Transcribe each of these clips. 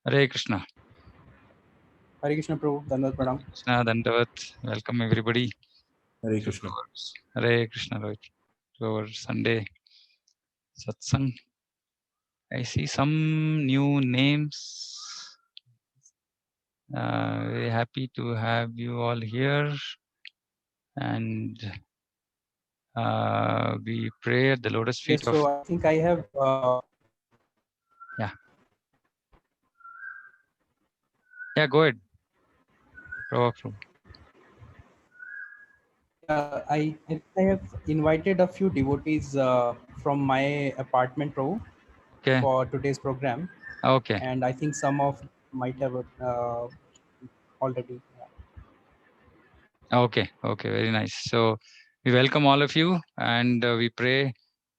Hare Krishna. Hare Krishna Prabhu, Dandavat Pranam. Krishna Dandavat. Welcome everybody. Hare Krishna. Hare Krishna Rohit. To our Sunday satsang. I see some new names. Very happy to have you all here. And we pray at the lotus feet Yes, of. so I think I have. Yeah, go ahead. Prabhu. I have invited a few devotees from my apartment, Prabhu, Okay. for today's program. Okay. And I think some of might have already. Okay. Okay. Very nice. So we welcome all of you, and we pray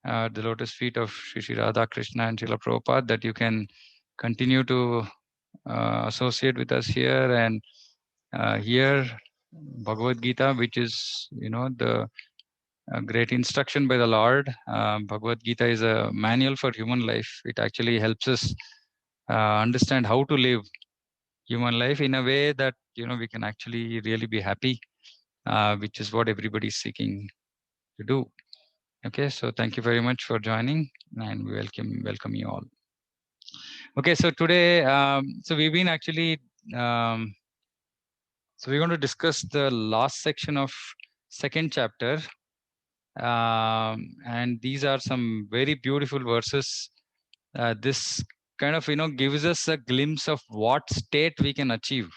at the lotus feet of Shri Radha Krishna and Srila Prabhupada that you can continue to associate with us here and hear Bhagavad Gita, which is, the great instruction by the Lord. Bhagavad Gita is a manual for human life. It actually helps us understand how to live human life in a way that, we can actually really be happy, which is what everybody is seeking to do. Okay, so thank you very much for joining, and we welcome you all. Okay, so today, so we've been actually, so we're going to discuss the last section of second chapter. And these are some very beautiful verses. This kind of, gives us a glimpse of what state we can achieve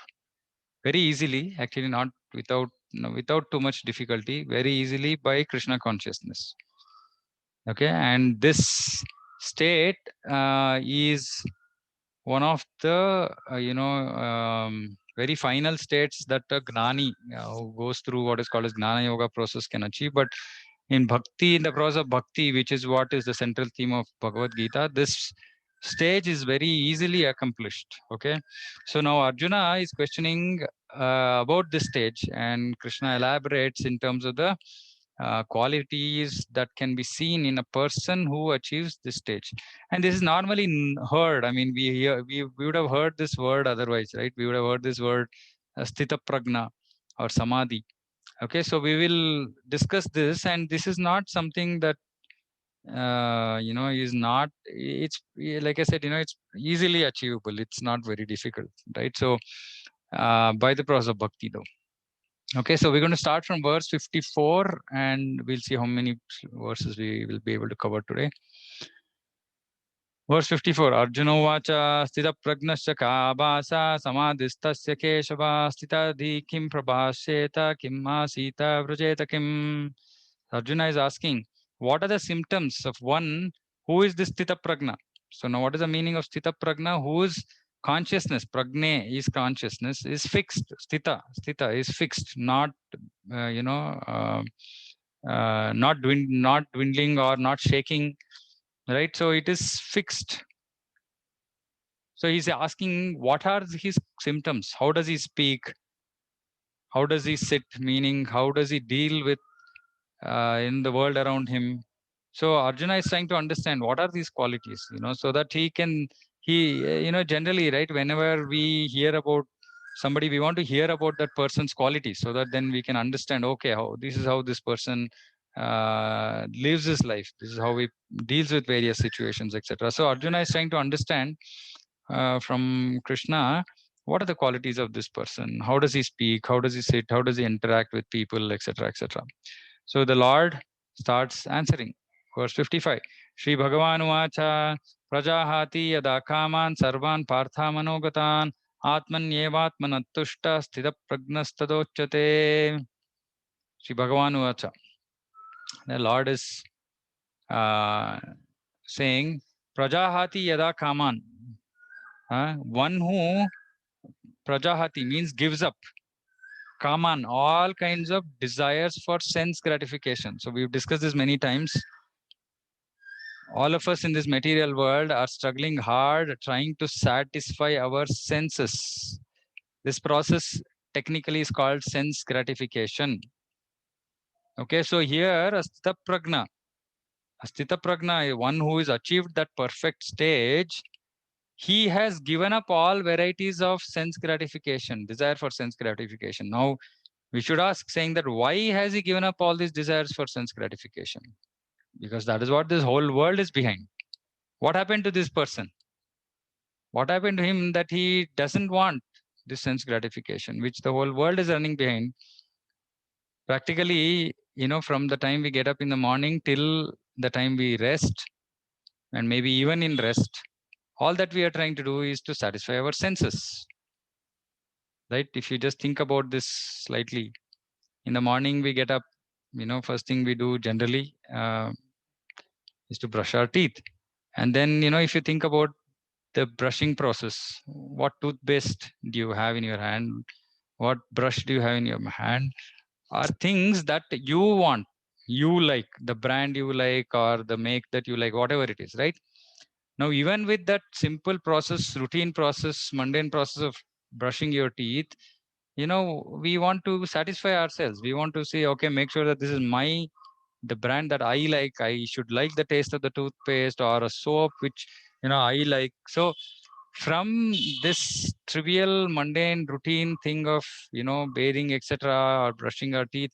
very easily, actually not without, without too much difficulty, very easily by Krishna consciousness. Okay, and this state is one of the, very final states that a Gnani who goes through what is called as Gnana Yoga process can achieve. But in Bhakti, in the process of Bhakti, which is what is the central theme of Bhagavad Gita, this stage is very easily accomplished. Okay, so now Arjuna is questioning about this stage, and Krishna elaborates in terms of the qualities that can be seen in a person who achieves this stage. And this is normally heard. I mean, we would have heard this word otherwise, right? We would have heard this word sthita pragna or samadhi. Okay, so we will discuss this, and this is not something that is not, it's like I said, it's easily achievable. It's not very difficult, right? So by the process of bhakti though. Okay, so we're going to start from verse 54, and we'll see how many verses we will be able to cover today. Verse 54, Arjuna vacha sthita pragnasya kabasa samadhistasya keshava sthitadhi kim prabhasheta kim asita vrajeta kim. Arjuna is asking, what are the symptoms of one who is this sthita pragna? So now what is the meaning of sthita pragna? Whose consciousness, pragne is consciousness, is fixed. Sthita is fixed, not, not dwindling or not shaking, right? So it is fixed. So he's asking, what are his symptoms? How does he speak? How does he sit? Meaning, how does he deal with in the world around him? So Arjuna is trying to understand what are these qualities, so that he can, generally, right, whenever we hear about somebody, we want to hear about that person's qualities, so that then we can understand, okay, this is how this person lives his life. This is how he deals with various situations, etc. So Arjuna is trying to understand from Krishna, what are the qualities of this person? How does he speak? How does he sit? How does he interact with people, etc., etc. So the Lord starts answering. Verse 55. Shri Bhagavan Uvacha Prajahati yada kaman sarvan partha manogatan atmanyevatmanatushta sthita pragnastadochate. Shri Bhagavan Uvacha. The Lord is saying, Prajahati yada kaman. One who Prajahati means gives up. Kaman, all kinds of desires for sense gratification. So we've discussed this many times. All of us in this material world are struggling hard, trying to satisfy our senses. This process technically is called sense gratification. Okay, so here Asthita Pragna, one who has achieved that perfect stage, he has given up all varieties of sense gratification, desire for sense gratification. Now, we should ask, saying that why has he given up all these desires for sense gratification? Because that is what this whole world is behind. What happened to this person? What happened to him that he doesn't want this sense gratification, which the whole world is running behind? Practically, from the time we get up in the morning till the time we rest, and maybe even in rest, all that we are trying to do is to satisfy our senses. Right? If you just think about this slightly, in the morning we get up, first thing we do generally is to brush our teeth. And then, if you think about the brushing process, what toothpaste do you have in your hand? What brush do you have in your hand? Are things that you want, you like, the brand you like, or the make that you like, whatever it is, right? Now, even with that simple process, routine process, mundane process of brushing your teeth, we want to satisfy ourselves. We want to say, okay, make sure that this is the brand that I like. I should like the taste of the toothpaste or a soap, which, I like. So from this trivial, mundane, routine thing of, bathing, etc., or brushing our teeth,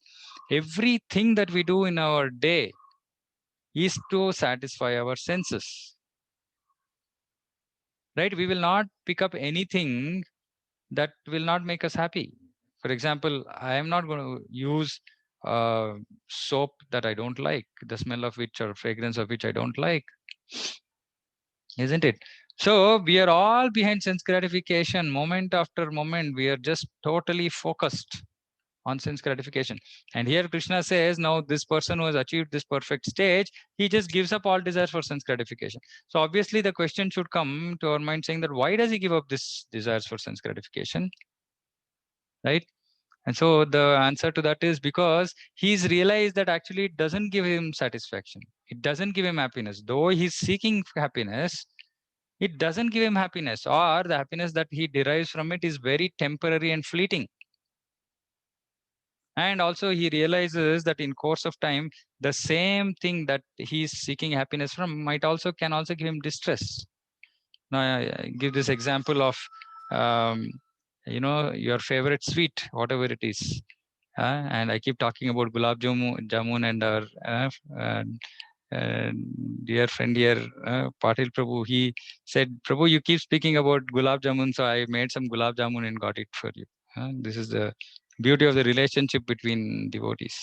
everything that we do in our day is to satisfy our senses. Right? We will not pick up anything that will not make us happy. For example, I am not going to use soap that I don't like, the smell of which or fragrance of which I don't like, isn't it? So we are all behind sense gratification. Moment after moment, we are just totally focused on sense gratification. And here Krishna says, now this person who has achieved this perfect stage, he just gives up all desires for sense gratification. So obviously the question should come to our mind saying that why does he give up this desires for sense gratification? Right? And so the answer to that is because he's realized that actually it doesn't give him satisfaction. It doesn't give him happiness. Though he's seeking happiness, it doesn't give him happiness, or the happiness that he derives from it is very temporary and fleeting. And also he realizes that in course of time, the same thing that he's seeking happiness from can also give him distress. Now I give this example of, your favorite sweet, whatever it is. And I keep talking about gulab jamun and our dear friend here, Patil Prabhu. He said, Prabhu, you keep speaking about gulab jamun, so I made some gulab jamun and got it for you. This is the beauty of the relationship between devotees.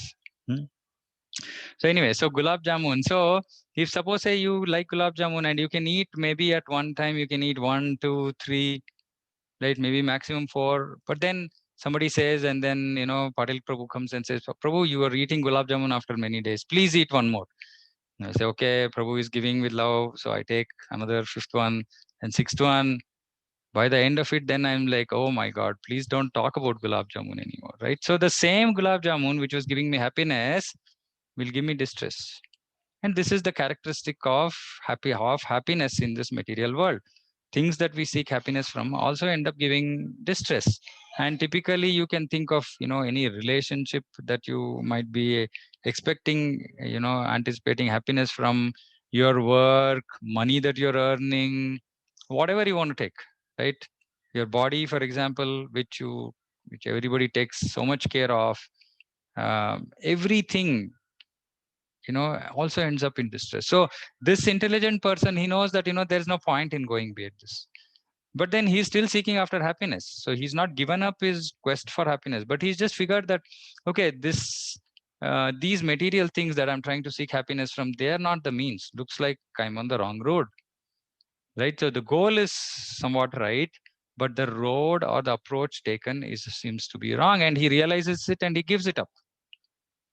So anyway, so gulab jamun. So if suppose say you like gulab jamun and you can eat maybe at one time, you can eat 1, 2, 3, right? Maybe maximum 4. But then somebody says, and then, Patil Prabhu comes and says, Prabhu, you are eating gulab jamun after many days. Please eat one more. And I say, okay, Prabhu is giving with love. So I take another 5th one and 6th one. By the end of it, then I'm like, oh my God, please don't talk about gulab jamun anymore, right? So the same gulab jamun, which was giving me happiness, will give me distress. And this is the characteristic of happiness in this material world. Things that we seek happiness from also end up giving distress. And typically you can think of, any relationship that you might be expecting, anticipating happiness from, your work, money that you're earning, whatever you want to take, right? Your body, for example, which everybody takes so much care of, everything, also ends up in distress. So this intelligent person, he knows that, there's no point in going beyond this. But then he's still seeking after happiness. So he's not given up his quest for happiness, but he's just figured that, okay, these material things that I'm trying to seek happiness from, they are not the means. Looks like I'm on the wrong road, right? So the goal is somewhat right, but the road or the approach taken seems to be wrong. And he realizes it and he gives it up.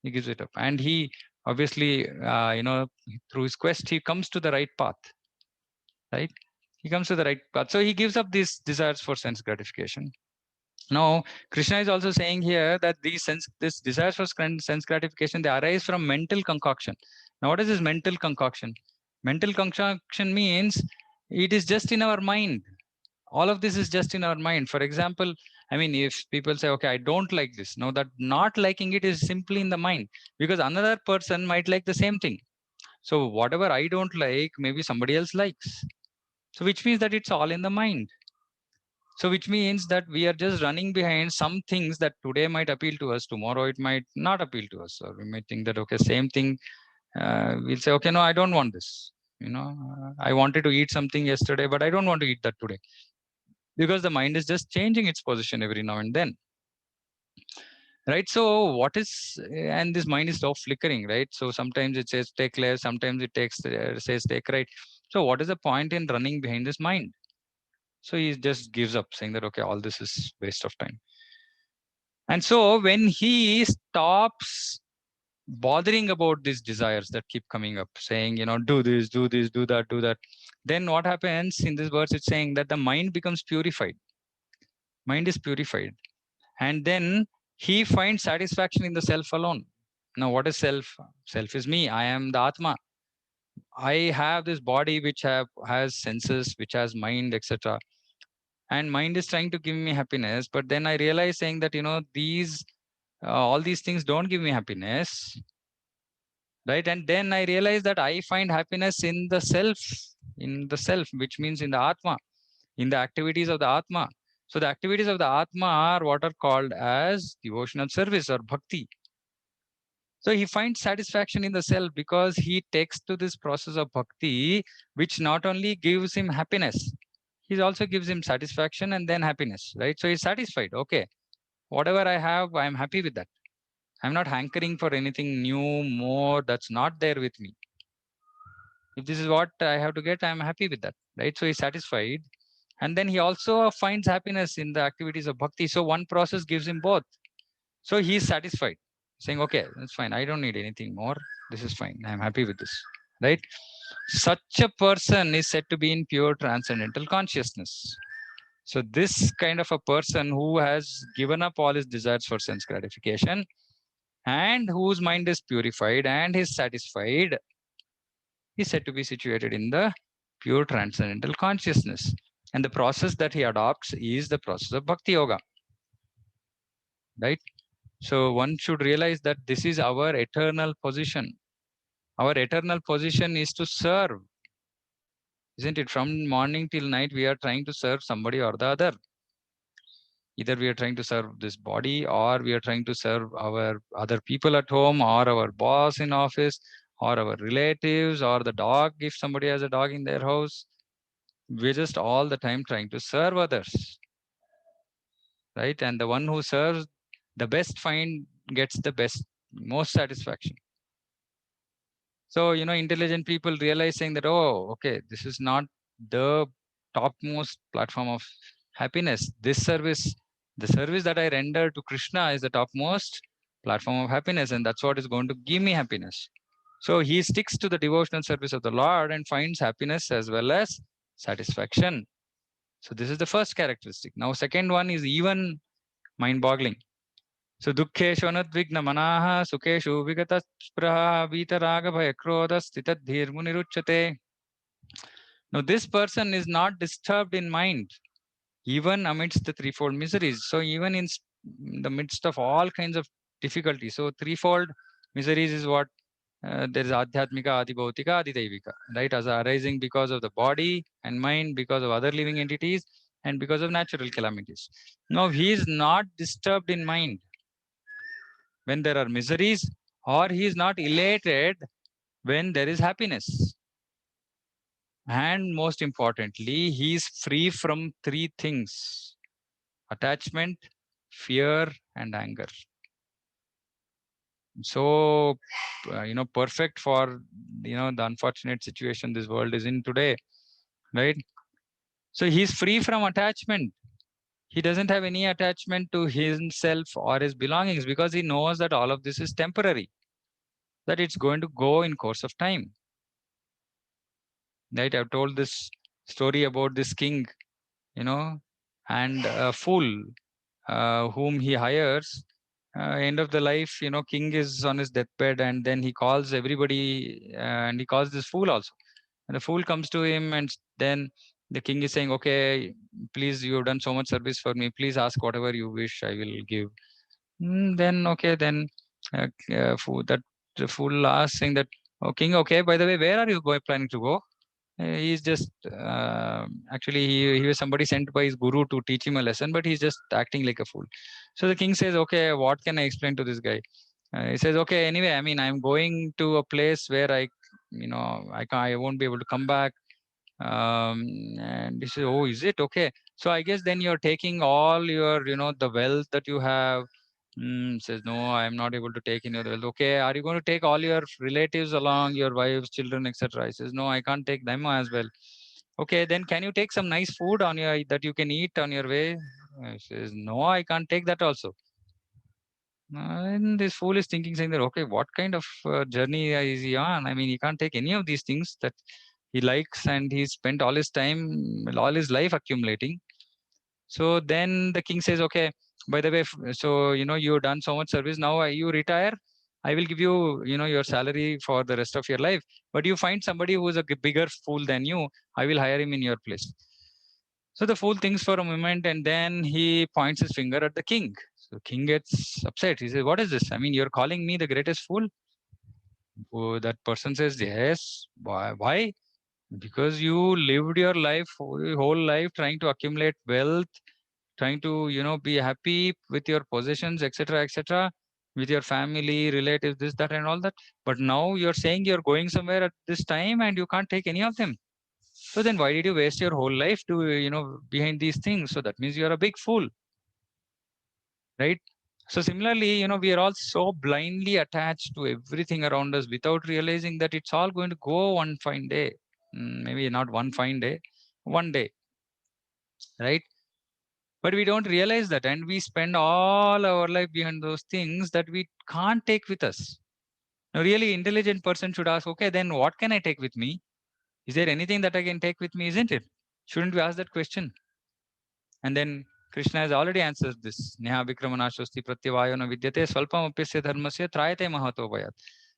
He gives it up. And he obviously, through his quest, he comes to the right path, right? He comes to the right path. So he gives up these desires for sense gratification. Now, Krishna is also saying here that these desires for sense gratification, they arise from mental concoction. Now, what is this mental concoction? Mental concoction means it is just in our mind. All of this is just in our mind. For example, I mean, if people say, okay, I don't like this. Now that not liking it is simply in the mind, because another person might like the same thing. So whatever I don't like, maybe somebody else likes. So which means that it's all in the mind. So which means that we are just running behind some things that today might appeal to us, tomorrow it might not appeal to us, or we might think that, okay, same thing. We'll say, okay, no, I don't want this. I wanted to eat something yesterday, but I don't want to eat that today, because the mind is just changing its position every now and then. Right. So what is, and this mind is so flickering, right? So sometimes it says take left, sometimes it says take right. So what is the point in running behind this mind? So he just gives up, saying that, okay, all this is waste of time. And so when he stops bothering about these desires that keep coming up, saying, do this, do this, do that, do that, then what happens in this verse, it's saying that the mind becomes purified. Mind is purified. And then he finds satisfaction in the self alone. Now, what is self? Self is me. I am the Atma. I have this body which has senses, which has mind, etc. And mind is trying to give me happiness. But then I realize, saying that, all these things don't give me happiness. Right. And then I realize that I find happiness in the self, which means in the Atma, in the activities of the Atma. So the activities of the Atma are what are called as devotional service or bhakti. So he finds satisfaction in the self because he takes to this process of bhakti, which not only gives him happiness, he also gives him satisfaction and then happiness, right? So he's satisfied. Okay, whatever I have, I'm happy with that. I'm not hankering for anything new, more that's not there with me. If this is what I have to get, I'm happy with that, right? So he's satisfied. And then he also finds happiness in the activities of bhakti. So one process gives him both. So he's satisfied, saying, okay, that's fine. I don't need anything more. This is fine. I'm happy with this, right? Such a person is said to be in pure transcendental consciousness. So this kind of a person who has given up all his desires for sense gratification and whose mind is purified and is satisfied is said to be situated in the pure transcendental consciousness. And the process that he adopts is the process of bhakti yoga, right? So one should realize that this is our eternal position. Our eternal position is to serve, isn't it? From morning till night, we are trying to serve somebody or the other. Either we are trying to serve this body, or we are trying to serve our other people at home, or our boss in office, or our relatives, or the dog, if somebody has a dog in their house. We're just all the time trying to serve others, right? And the one who serves the best gets the best, most satisfaction. So, intelligent people realizing that, oh, okay, this is not the topmost platform of happiness. The service that I render to Krishna is the topmost platform of happiness, and that's what is going to give me happiness. So he sticks to the devotional service of the Lord and finds happiness as well as satisfaction. So this is the first characteristic. Now, second one is even mind-boggling. So dukkeshu anudvigna manaha sukeshu vigata spraha vitaraga bhaya krodha stitadhir muniruchyate. Now this person is not disturbed in mind, even amidst the threefold miseries. So even in the midst of all kinds of difficulties. So threefold miseries is what there is adhyatmika, adibhautika, adidaivika, right? As arising because of the body and mind, because of other living entities, and because of natural calamities. Now he is not disturbed in mind when there are miseries, or he is not elated when there is happiness. And most importantly, he is free from three things: attachment, fear, and anger. So, perfect for, the unfortunate situation this world is in today, right? So he's free from attachment. He doesn't have any attachment to himself or his belongings, because he knows that all of this is temporary, that it's going to go in course of time. Right? I've told this story about this king, and a fool whom he hires. End of the life, king is on his deathbed, and then he calls everybody, and he calls this fool also. And the fool comes to him, and then the king is saying, okay, please, you have done so much service for me. Please ask whatever you wish, I will give. Then, okay, then that the fool asks, saying that, oh, king, okay, by the way, where are you planning to go? He's just actually he was somebody sent by his guru to teach him a lesson, but he's just acting like a fool. So the king says, okay, what can I explain to this guy? He says, okay, anyway, I mean, I'm going to a place where I won't be able to come back. And he says, oh, is it okay? So I guess then you're taking all your, the wealth that you have. Says, no, I'm not able to take any of the wealth. Okay, are you going to take all your relatives along, your wives, children, etc.? He says, no, I can't take them as well. Okay, then can you take some nice food on your that you can eat on your way? He says, no, I can't take that also. And this fool is thinking, saying that, okay, what kind of journey is he on? I mean, he can't take any of these things that he likes, and he spent all his time, all his life accumulating. So then the king says, okay, by the way, so, you've done so much service. Now you retire. I will give you, your salary for the rest of your life. But you find somebody who is a bigger fool than you. I will hire him in your place. So the fool thinks for a moment, and then he points his finger at the king. So king gets upset. He says, what is this? I mean, you're calling me the greatest fool? Oh, that person says, yes. Why? Because you lived your life, your whole life, trying to accumulate wealth, trying to, be happy with your possessions, etc., etc., with your family, relatives, this, that, and all that. But now you're saying you're going somewhere at this time and you can't take any of them. So then why did you waste your whole life to, behind these things? So that means you're a big fool, right? So similarly, we are all so blindly attached to everything around us without realizing that it's all going to go one fine day. Maybe not one fine day, one day, right? But we don't realize that, and we spend all our life behind those things that we can't take with us. A really intelligent person should ask, okay, then what can I take with me? Is there anything that I can take with me, isn't it? Shouldn't we ask that question? And then Krishna has already answered this. Neha Vikramanashosti Pratyavayona Vidyate Swalpam Apyasya Dharmasya Trayate Mahato Vayat.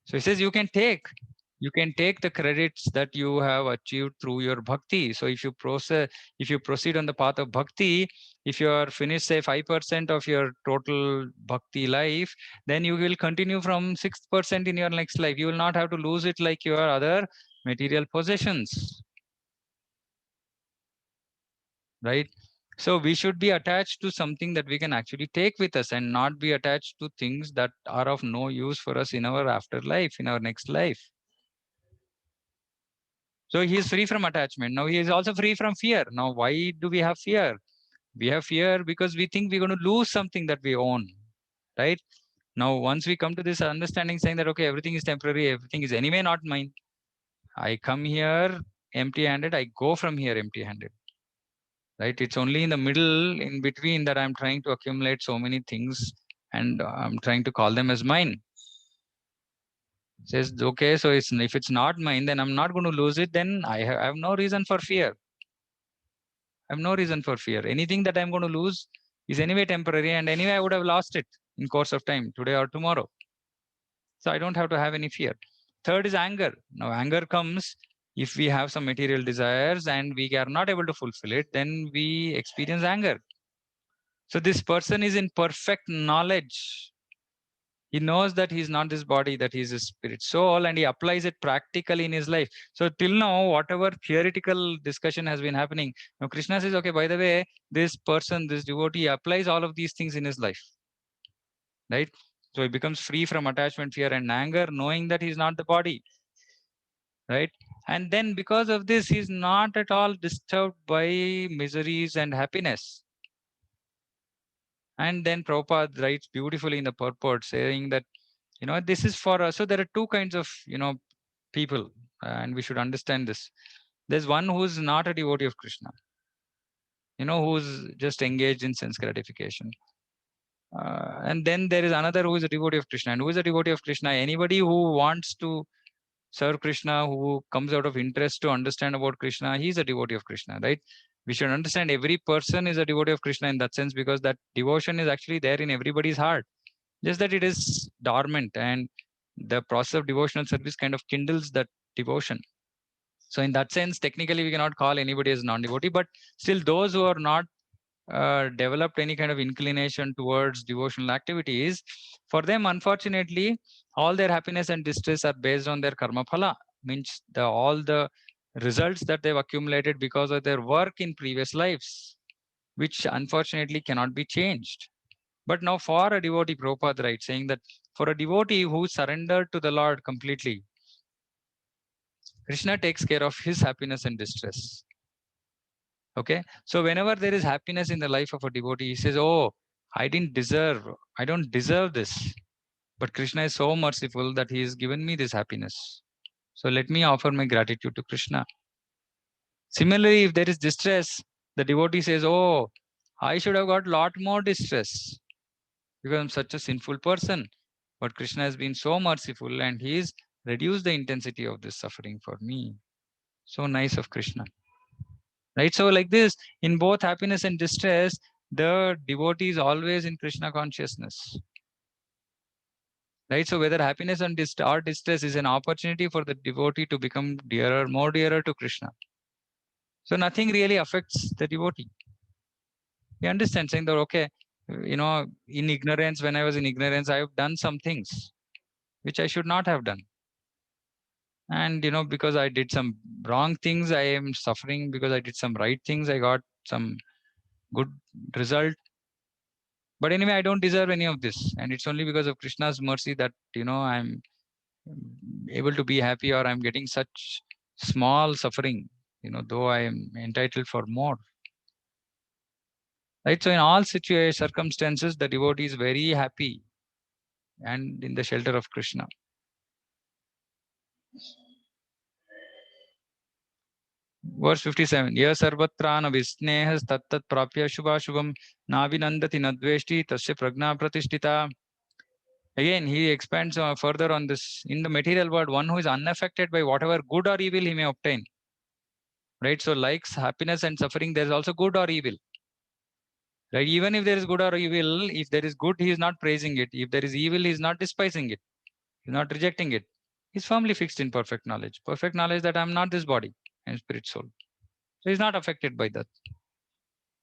So he says you can take the credits that you have achieved through your bhakti. So if you proceed on the path of bhakti, if you are finished, say 5% of your total bhakti life, then you will continue from 6% in your next life. You will not have to lose it like your other material possessions, right? So we should be attached to something that we can actually take with us and not be attached to things that are of no use for us in our afterlife, in our next life. So he is free from attachment. Now he is also free from fear. Now, why do we have fear? We have fear because we think we're going to lose something that we own, right? Now, once we come to this understanding saying that, okay, everything is temporary, everything is anyway not mine. I come here empty handed, I go from here empty handed, right? It's only in the middle, in between, that I'm trying to accumulate so many things and I'm trying to call them as mine. Says, okay, so if it's not mine, then I'm not going to lose it. Then I have no reason for fear. I have no reason for fear. Anything that I'm going to lose is anyway temporary, and anyway I would have lost it in course of time, today or tomorrow. So I don't have to have any fear. Third is anger. Now anger comes if we have some material desires and we are not able to fulfill it, then we experience anger. So this person is in perfect knowledge. He knows that he's not this body, that he's a spirit soul, and he applies it practically in his life. So till now, whatever theoretical discussion has been happening, now Krishna says, okay, by the way, this person, this devotee applies all of these things in his life, right? So he becomes free from attachment, fear, and anger, knowing that he's not the body, right? And then because of this, he's not at all disturbed by miseries and happiness. And then Prabhupada writes beautifully in the purport saying that, this is for us. So there are two kinds of, people, and we should understand this. There's one who's not a devotee of Krishna, who's just engaged in sense gratification. And then there is another who is a devotee of Krishna. And who is a devotee of Krishna? Anybody who wants to serve Krishna, who comes out of interest to understand about Krishna, he's a devotee of Krishna, right? We should understand every person is a devotee of Krishna in that sense, because that devotion is actually there in everybody's heart. Just that it is dormant, and the process of devotional service kind of kindles that devotion. So in that sense, technically, we cannot call anybody as non-devotee, but still those who are not developed any kind of inclination towards devotional activities, for them, unfortunately, all their happiness and distress are based on their karma phala. Means all the results that they've accumulated because of their work in previous lives, which unfortunately cannot be changed. But now for a devotee, Prabhupada writes, saying that for a devotee who surrendered to the Lord completely, Krishna takes care of his happiness and distress. Okay. So whenever there is happiness in the life of a devotee, he says, oh, I don't deserve this. But Krishna is so merciful that he has given me this happiness. So let me offer my gratitude to Krishna. Similarly, if there is distress, the devotee says, oh, I should have got a lot more distress because I'm such a sinful person. But Krishna has been so merciful and he's reduced the intensity of this suffering for me. So nice of Krishna. Right? So like this, in both happiness and distress, the devotee is always in Krishna consciousness. Right? So whether happiness and or distress is an opportunity for the devotee to become dearer, more dearer to Krishna. So nothing really affects the devotee. You understand, saying that, okay, in ignorance, when I was in ignorance, I have done some things which I should not have done. And, because I did some wrong things, I am suffering. Because I did some right things, I got some good result. But anyway, I don't deserve any of this. And it's only because of Krishna's mercy that, I'm able to be happy, or I'm getting such small suffering, though I am entitled for more. Right? So in all circumstances, the devotee is very happy and in the shelter of Krishna. Verse 57. Ya sarvatra visnehas tattat prapya shubhashubham navinandati nadveshti tasya prajna pratishtita. Again, he expands further on this. In the material world, one who is unaffected by whatever good or evil he may obtain. Right? So likes happiness and suffering, there is also good or evil. Right? Even if there is good or evil, if there is good, he is not praising it. If there is evil, he is not despising it. He is not rejecting it. He is firmly fixed in perfect knowledge. Perfect knowledge that I am not this body and spirit soul. So he is not affected by that.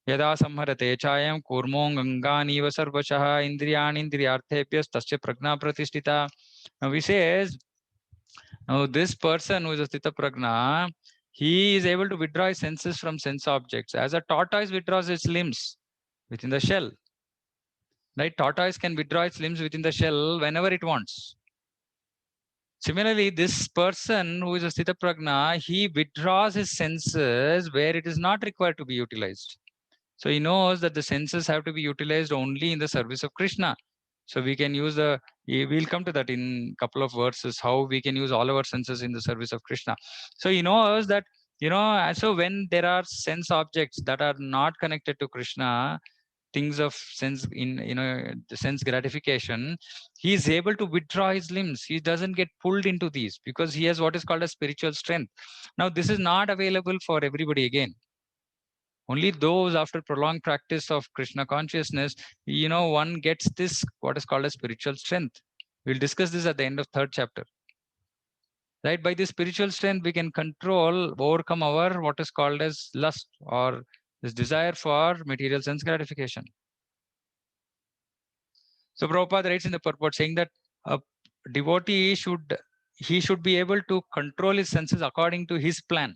यदा संहरते चायं कूर्मोऽङ्गानीव सर्वशः इन्द्रियाणीन्द्रियार्थेभ्यस्तस्य प्रज्ञा प्रतिष्ठिता. Now he says, now this person who is a Sthita Prajna, he is able to withdraw his senses from sense objects as a tortoise withdraws its limbs within the shell. Right? Tortoise can withdraw its limbs within the shell whenever it wants. Similarly, this person who is a Sthita Prajna, he withdraws his senses where it is not required to be utilized. So he knows that the senses have to be utilized only in the service of Krishna. So we can use we'll come to that in a couple of verses, how we can use all our senses in the service of Krishna. So he knows that, so when there are sense objects that are not connected to Krishna, things of sense in, the sense gratification, he is able to withdraw his limbs. He doesn't get pulled into these because he has what is called a spiritual strength. Now, this is not available for everybody again. Only those after prolonged practice of Krishna consciousness, one gets this, what is called a spiritual strength. We'll discuss this at the end of 3rd chapter. Right? By this spiritual strength, we can overcome our what is called as lust, or this desire for material sense gratification. So Prabhupada writes in the purport saying that a devotee should be able to control his senses according to his plan.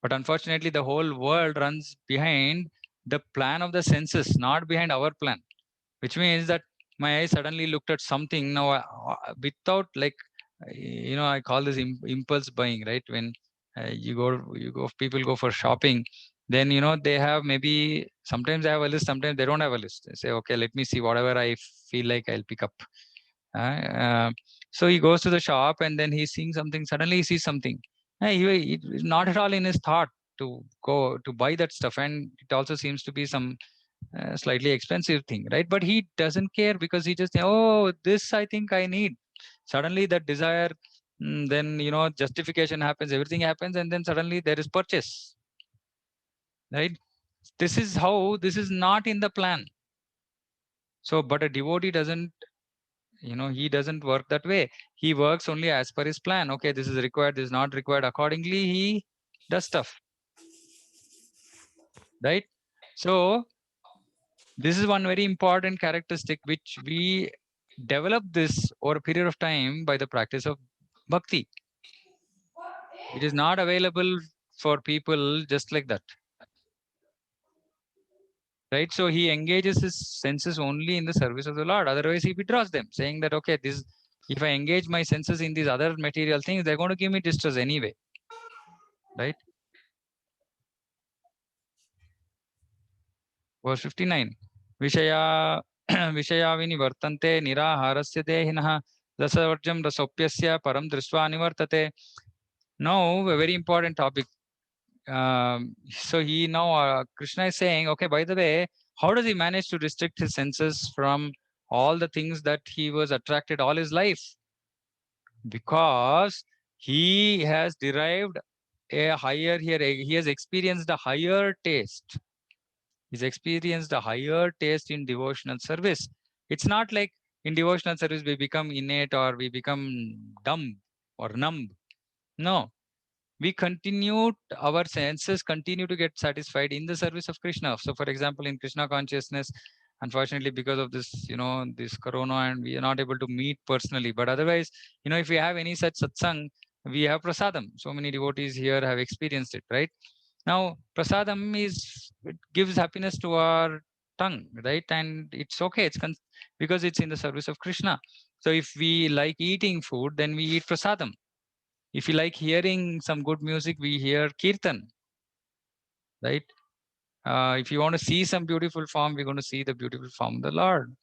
But unfortunately, the whole world runs behind the plan of the senses, not behind our plan, which means that my eye suddenly looked at something. Now, without I call this impulse buying, right? When people go for shopping, then, they have maybe, sometimes they have a list, sometimes they don't have a list. They say, okay, let me see whatever I feel like I'll pick up. So he goes to the shop and then he's seeing something. Suddenly he sees something. It's not at all in his thought to go to buy that stuff, and it also seems to be some slightly expensive thing, right? But he doesn't care because he just, oh, this I think I need. Suddenly that desire, then justification happens, everything happens, and then suddenly there is purchase, right? This is not in the plan. So, but a devotee doesn't, he doesn't work that way. He works only as per his plan. Okay, this is required, this is not required. Accordingly, he does stuff, right? So this is one very important characteristic which we develop this over a period of time by the practice of bhakti. It is not available for people just like that. Right? So he engages his senses only in the service of the Lord. Otherwise, he withdraws them, saying that, okay, this if I engage my senses in these other material things, they're going to give me distress anyway. Right? Verse 59. Vishaya Vishayavini vartante niraharasya dehinah rasavarjam rasopyasya param drisva nivartate. Now, a very important topic. So he now Krishna is saying, okay, by the way, how does he manage to restrict his senses from all the things that he was attracted all his life? Because he has derived a higher here, he has experienced a higher taste. He's experienced a higher taste in devotional service. It's not like in devotional service we become innate or we become dumb or numb. No, we continue, our senses continue to get satisfied in the service of Krishna. So for example, in Krishna consciousness, unfortunately, because of this, this corona, and we are not able to meet personally, but otherwise, if we have any such satsang, we have prasadam. So many devotees here have experienced it, right? Now prasadam it gives happiness to our tongue, right? And it's okay, because it's in the service of Krishna. So if we like eating food, then we eat prasadam. If you like hearing some good music, we hear kirtan, right? If you want to see some beautiful form, we're going to see the beautiful form of the Lord.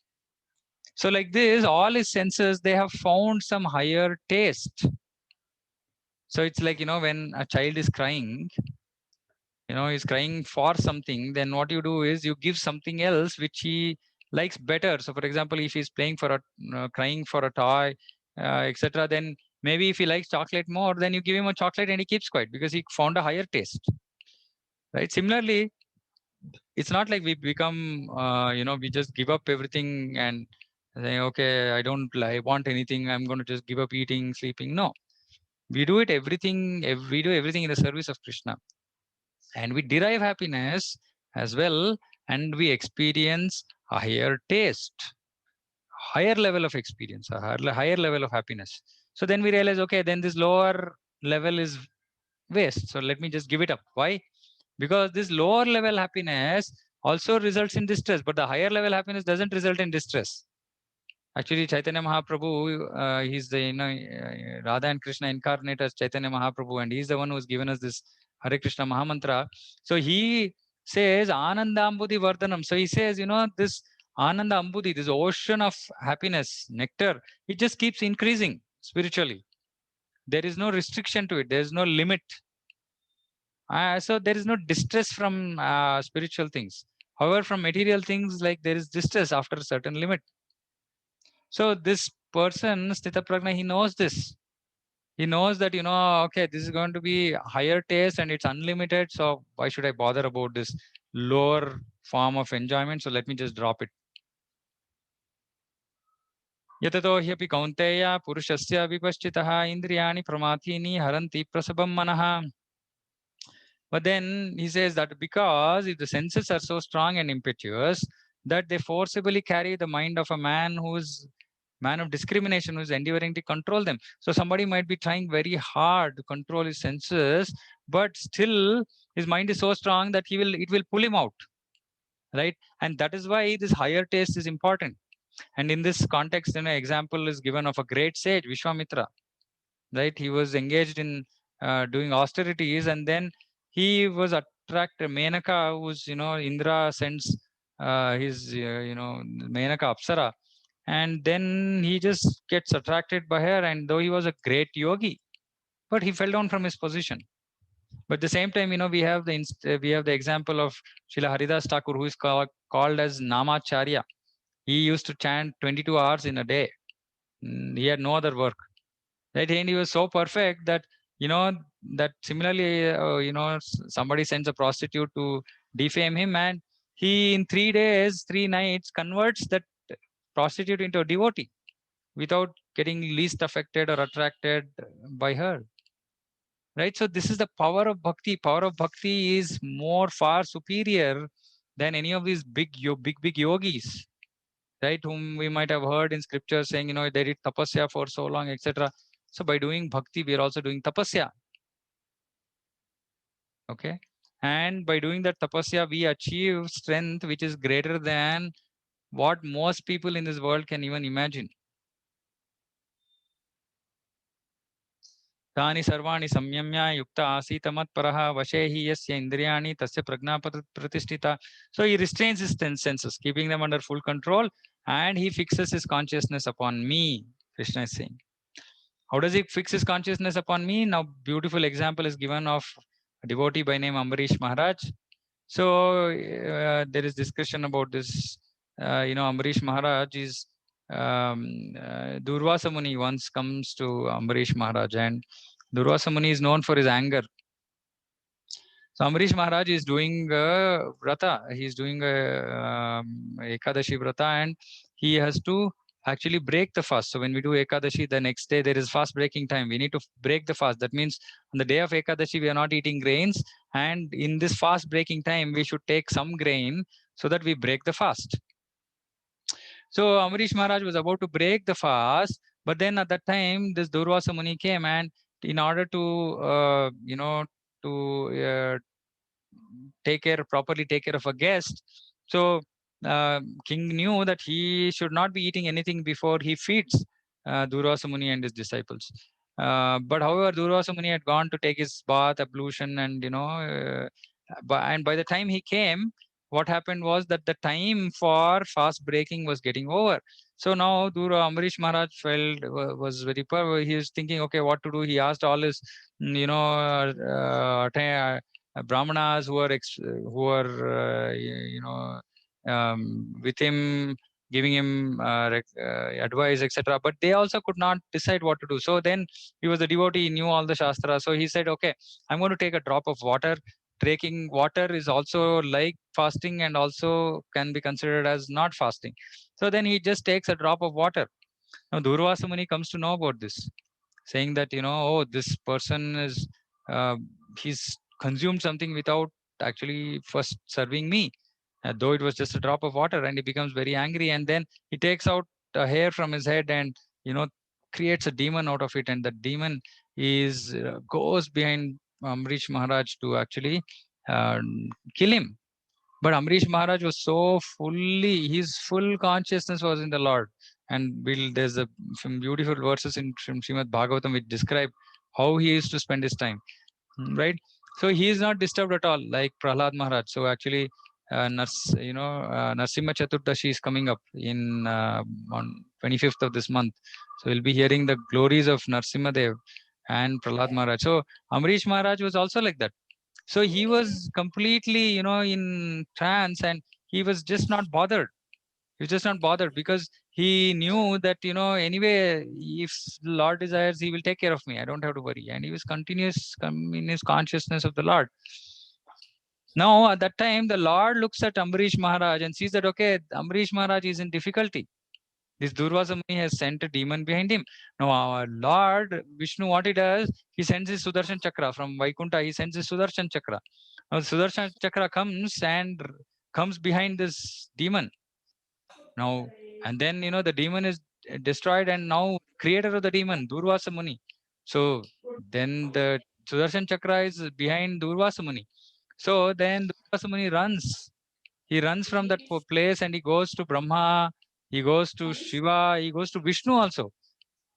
So like this, all his senses, they have found some higher taste. So it's like, when a child is crying, he's crying for something, then what you do is you give something else which he likes better. So for example, if he's playing for crying for a toy, etc., then maybe if he likes chocolate more, then you give him a chocolate and he keeps quiet because he found a higher taste. Right? Similarly, it's not like we become, we just give up everything and say, okay, I don't want anything. I'm going to just give up eating, sleeping. No, we do it everything. We do everything in the service of Krishna, and we derive happiness as well, and we experience a higher taste, higher level of experience, a higher level of happiness. So then we realize, okay, then this lower level is waste. So let me just give it up. Why? Because this lower level happiness also results in distress, but the higher level happiness doesn't result in distress. Actually, Chaitanya Mahaprabhu, he's the Radha and Krishna incarnate as Chaitanya Mahaprabhu, and he's the one who's given us this Hare Krishna Mahamantra. So he says Ananda Ambudhi Vardhanam. So he says, this Ananda Ambudhi, this ocean of happiness, nectar, it just keeps increasing spiritually. There is no restriction to it. There is no limit. So there is no distress from spiritual things. However, from material things, like there is distress after a certain limit. So this person, Sthita Prajna, he knows this. He knows that, okay, this is going to be higher taste and it's unlimited. So why should I bother about this lower form of enjoyment? So let me just drop it. Yatato hyapi kaunteya purushasya vipaschitaha indriyani pramathini haranti prasabam manaha. But then he says that because if the senses are so strong and impetuous that they forcibly carry the mind of a man of discrimination who is endeavoring to control them. So somebody might be trying very hard to control his senses, but still his mind is so strong that it will pull him out, right? And that is why this higher taste is important. And in this context, an example is given of a great sage, Vishwamitra, right? He was engaged in doing austerities, and then he was attracted. Menaka, who's Indra sends his Menaka Apsara, and then he just gets attracted by her. And though he was a great yogi, but he fell down from his position. But at the same time, we have the example of Srila Haridas Thakur, who is called as Namacharya. He used to chant 22 hours in a day. He had no other work. Right, and he was so perfect that that similarly somebody sends a prostitute to defame him, and he in 3 days 3 nights converts that prostitute into a devotee without getting least affected or attracted by her, right? So this is the power of bhakti is far superior than any of these big yogis, right, whom we might have heard in scripture saying, they did tapasya for so long, etc. So by doing bhakti, we are also doing tapasya. Okay. And by doing that tapasya, we achieve strength which is greater than what most people in this world can even imagine. तानि सर्वाणि संयम्य युक्त आसीत मत्परः वशे हि यस्य इन्द्रियाणि तस्य प्रज्ञा प्रतिष्ठिता. So he restrains his senses, keeping them under full control, and he fixes his consciousness upon me. Krishna is saying. How does he fix his consciousness upon me? Now, beautiful example is given of a devotee by name Ambarish Maharaj. So there is discussion about this. Ambarish Maharaj is Durvasa Muni once comes to Ambarish Maharaj, and Durvasa Muni is known for his anger. So Ambarish Maharaj is doing vrata. He is doing Ekadashi vrata, and he has to actually break the fast. So when we do Ekadashi, the next day there is fast breaking time. We need to break the fast. That means on the day of Ekadashi, we are not eating grains. And in this fast breaking time, we should take some grain so that we break the fast. So Ambarish Maharaj was about to break the fast, but then at that time, this Durvasa Muni came, and in order to, to properly take care of a guest. So king knew that he should not be eating anything before he feeds Durvasa Muni and his disciples. But however, Durvasa Muni had gone to take his bath, ablution, and and by the time he came, what happened was that the time for fast breaking was getting over. So now Ambarish Maharaj was very poor. He was thinking, okay, what to do? He asked all his, brahmanas who are with him, giving him advice, etc. But they also could not decide what to do. So then he was a devotee, he knew all the shastra. So he said, okay, I'm going to take a drop of water. Drinking water is also like fasting and also can be considered as not fasting. So then he just takes a drop of water. Now Durvasa Muni comes to know about this, saying that, oh, this person is, he's consumed something without actually first serving me, though it was just a drop of water, and he becomes very angry. And then he takes out a hair from his head and, creates a demon out of it. And the demon goes behind Amrish Maharaj to actually kill him. But Amrish Maharaj was so his full consciousness was in the Lord. And there's some beautiful verses from Srimad Bhagavatam which describe how he used to spend his time, right? So he is not disturbed at all, like Prahlad Maharaj. So actually, Narsimha Chaturdashi is coming up on 25th of this month. So we'll be hearing the glories of Narsimha Dev and Prahlad Maharaj. So Amrish Maharaj was also like that. So he was completely, in trance, and he was just not bothered. He was just not bothered because he knew that, anyway, if Lord desires, he will take care of me. I don't have to worry. And he was continuous in his consciousness of the Lord. Now, at that time, the Lord looks at Ambarish Maharaj and sees that, okay, Ambarish Maharaj is in difficulty. This Durvasa Muni has sent a demon behind him. Now, our Lord Vishnu, what he does, he sends his Sudarshan Chakra from Vaikunta. He sends his Sudarshan Chakra. Now, Sudarshan Chakra comes behind this demon. Now, and then, the demon is destroyed, and now creator of the demon, Durvasa Muni. So then the Sudarshan Chakra is behind Durvasa Muni. So then Durvasa Muni runs. He runs from that place and he goes to Brahma, he goes to Shiva, he goes to Vishnu also.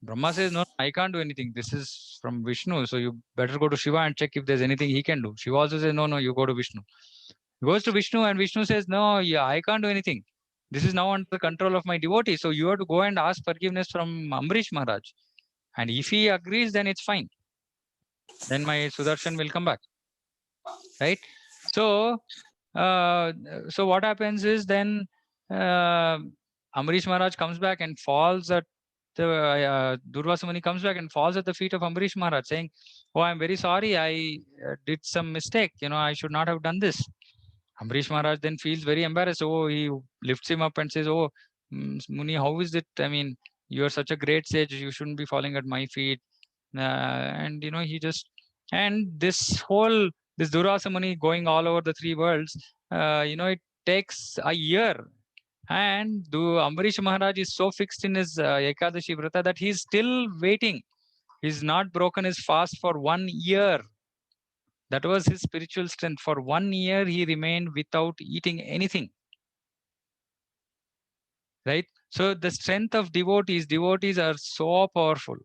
Brahma says, no, I can't do anything. This is from Vishnu. So you better go to Shiva and check if there's anything he can do. Shiva also says, no, you go to Vishnu. He goes to Vishnu and Vishnu says, no, yeah, I can't do anything. This is now under the control of my devotee. So you have to go and ask forgiveness from Ambarish Maharaj. And if he agrees, then it's fine. Then my Sudarshan will come back. Right? So, what happens is then Ambarish Maharaj comes back and falls at Durvasa Muni comes back and falls at the feet of Ambarish Maharaj, saying, oh, I'm very sorry, I did some mistake. I should not have done this. Ambarish Maharaj then feels very embarrassed. Oh, he lifts him up and says, oh, Muni, how is it? I mean, you are such a great sage. You shouldn't be falling at my feet. And, he just, and this Durvasa Muni going all over the three worlds, it takes a year. And Ambarish Maharaj is so fixed in his Ekadashi Vrata that he's still waiting. He's not broken his fast for 1 year. That was his spiritual strength. For 1 year, he remained without eating anything. Right? So the strength of devotees are so powerful.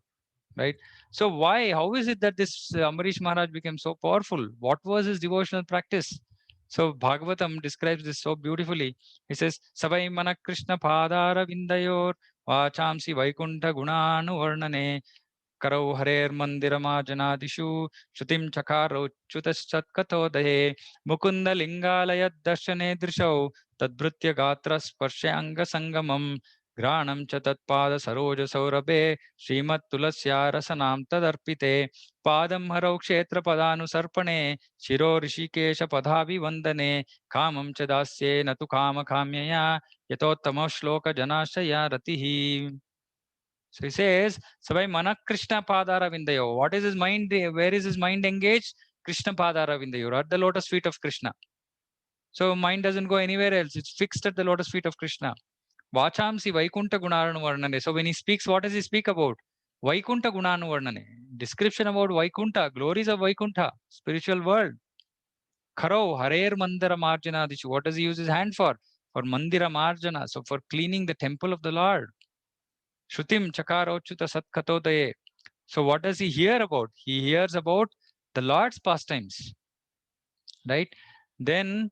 Right? So why? How is it that this Ambarish Maharaj became so powerful? What was his devotional practice? So Bhagavatam describes this so beautifully. He says, Savai mana Krishna padara vindayor vachamsi vaikunta gunanu varnane करौ हरेर्मन्दिरमाजनादिषु श्रुतिं चकारौच्युतश्चत्कथोदये मुकुन्दलिङ्गालयदर्शने दृशौ तद्भृत्य गात्रस्पर्शाङ्गसङ्गमम् घ्राणं च तत्पादसरोजसौरभे श्रीमत्तुलस्या रसनां तदर्पिते पादं हरौ क्षेत्रपदानुसर्पणे शिरो ऋषिकेशपदाभिवन्दने कामं च दास्ये न तु कामकाम्यया यतोत्तमश्लोकजनाशया रतिः. So he says, Sabai Mana Krishna Padara Vindayo. What is his mind? Where is his mind engaged? Krishna Padara Vindayo, at the lotus feet of Krishna. So mind doesn't go anywhere else. It's fixed at the lotus feet of Krishna. Vachamsi Vaikunta Gunaranu Varnane. So when he speaks, what does he speak about? Vaikunta Gunanu Varnane. Description about Vaikunta, glories of Vaikunta, spiritual world. Kharo, Harer Mandira Marjana Dishu. What does he use his hand for? For Mandira Marjana. So for cleaning the temple of the Lord. Shrutim Chakarochuta Satkatodaye. So what does he hear about? He hears about the Lord's pastimes, right? Then